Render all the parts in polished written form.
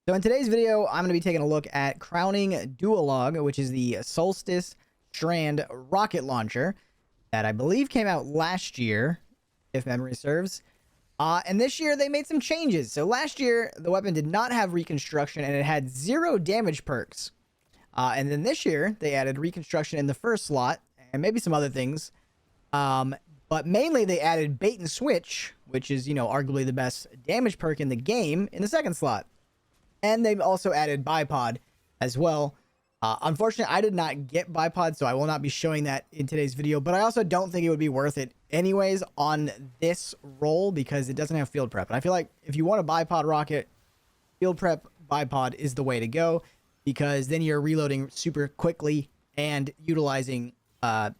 So in today's video, I'm going to be taking a look at crowning Duologue, which is the Solstice Strand rocket launcher that I believe came out last year, if memory serves. And this year they made some changes. So last year, the weapon did not have reconstruction and it had 0 damage perks. And then this year, they added reconstruction in the first slot and maybe some other things. But mainly they added bait and switch, which is, arguably the best damage perk in the game, in the second slot. And they've also added bipod as well. Unfortunately, I did not get bipod, so I will not be showing that in today's video. But I also don't think it would be worth it anyways on this roll because it doesn't have field prep. And I feel like if you want a bipod rocket, field prep bipod is the way to go because then you're reloading super quickly and utilizing bipods,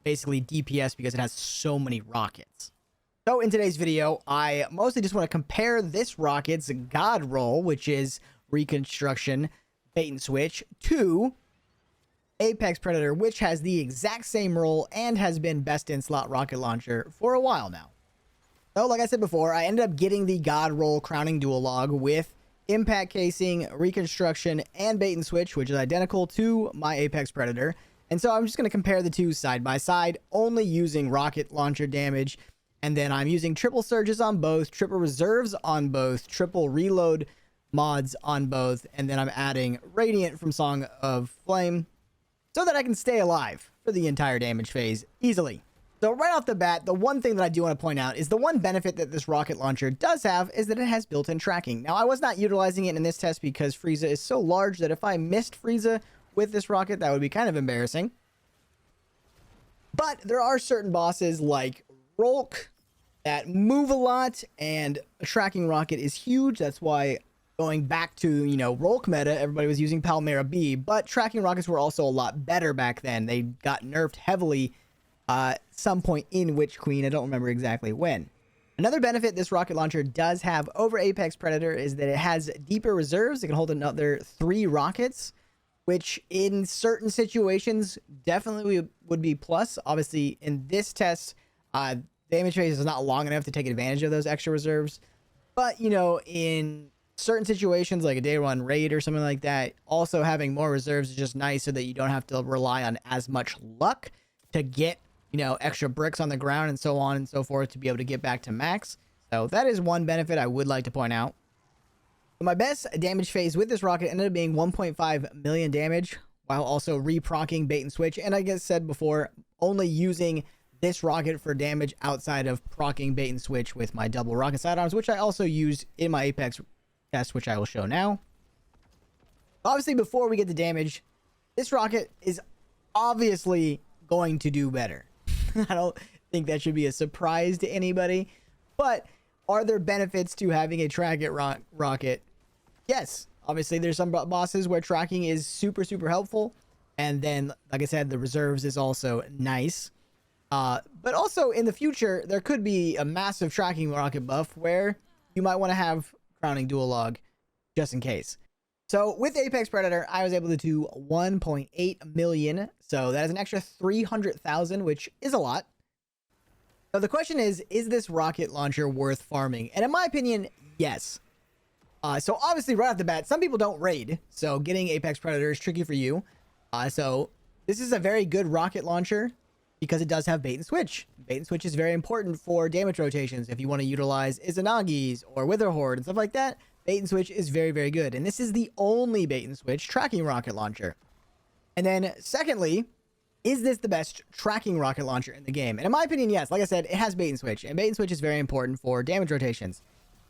basically DPS, because it has so many rockets. So in today's video, I mostly just want to compare this rocket's god roll, which is reconstruction, bait and switch, to Apex Predator, which has the exact same roll and has been best in slot rocket launcher for a while now. So like I said before, I ended up getting the god roll crowning Duologue with impact casing, reconstruction, and bait and switch, which is identical to my Apex Predator. And so I'm just going to compare the two side by side, only using rocket launcher damage. And then I'm using triple surges on both, triple reserves on both, triple reload mods on both, and then I'm adding Radiant from Song of Flame so that I can stay alive for the entire damage phase easily. So right off the bat, the one thing that I do want to point out is the one benefit that this rocket launcher does have is that it has built-in tracking. Now, I was not utilizing it in this test because Frieza is so large that if I missed Frieza with this rocket, that would be kind of embarrassing. But there are certain bosses like Rolk that move a lot, and a tracking rocket is huge. That's why going back to, Rolk meta, everybody was using Palmera B, but tracking rockets were also a lot better back then. They got nerfed heavily some point in Witch Queen. I don't remember exactly when. Another benefit this rocket launcher does have over Apex Predator is that it has deeper reserves. It can hold another 3 rockets, which in certain situations definitely would be plus. Obviously, in this test, damage phase is not long enough to take advantage of those extra reserves. But, in certain situations like a day one raid or something like that, also having more reserves is just nice so that you don't have to rely on as much luck to get, extra bricks on the ground and so on and so forth to be able to get back to max. So that is one benefit I would like to point out. My best damage phase with this rocket ended up being 1.5 million damage while also re-procking bait and switch. And I said before, only using this rocket for damage outside of procking bait and switch with my double rocket sidearms, which I also used in my Apex test, which I will show now. Obviously, before we get the damage, this rocket is obviously going to do better. I don't think that should be a surprise to anybody, but are there benefits to having a tracket rocket? Yes. Obviously, there's some bosses where tracking is super, super helpful. And then, like I said, the reserves is also nice. But also in the future, there could be a massive tracking rocket buff where you might want to have crowning Duologue just in case. So with Apex Predator, I was able to do 1.8 million. So that is an extra 300,000, which is a lot. So the question is this rocket launcher worth farming? And in my opinion, yes. So obviously right off the bat, some people don't raid. So getting Apex Predator is tricky for you. So this is a very good rocket launcher because it does have bait and switch. Bait and switch is very important for damage rotations. If you want to utilize Izanagi's or Wither Horde and stuff like that, bait and switch is very, very good. And this is the only bait and switch tracking rocket launcher. And then secondly, is this the best tracking rocket launcher in the game? And in my opinion, yes. Like I said, it has bait and switch. And bait and switch is very important for damage rotations.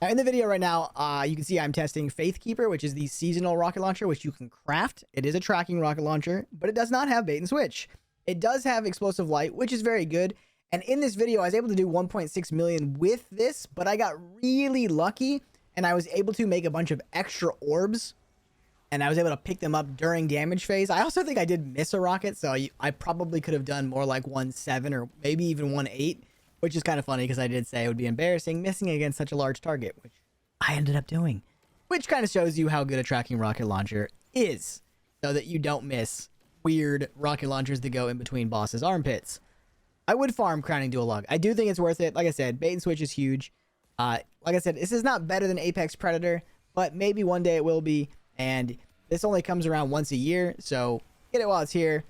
Now in the video right now, you can see I'm testing Faith Keeper, which is the seasonal rocket launcher, which you can craft. It is a tracking rocket launcher, but it does not have bait and switch. It does have explosive light, which is very good. And in this video, I was able to do 1.6 million with this, but I got really lucky and I was able to make a bunch of extra orbs and I was able to pick them up during damage phase. I also think I did miss a rocket, so I probably could have done more like 1.7 or maybe even 1.8, which is kind of funny because I did say it would be embarrassing missing against such a large target, which I ended up doing, which kind of shows you how good a tracking rocket launcher is so that you don't miss weird rocket launchers that go in between bosses' armpits. I would farm crowning Duologue. I do think it's worth it. Like I said, bait and switch is huge. Like I said, this is not better than Apex Predator, but maybe one day it will be. And this only comes around once a year, so get it while it's here.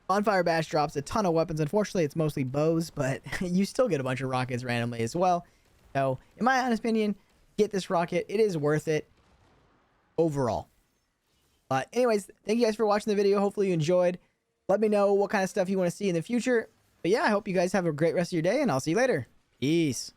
Bonfire Bash drops a ton of weapons. Unfortunately, it's mostly bows, but you still get a bunch of rockets randomly as well. So, in my honest opinion, get this rocket. It is worth it overall. But anyways, thank you guys for watching the video. Hopefully you enjoyed. Let me know what kind of stuff you want to see in the future. But yeah, I hope you guys have a great rest of your day, and I'll see you later. Peace.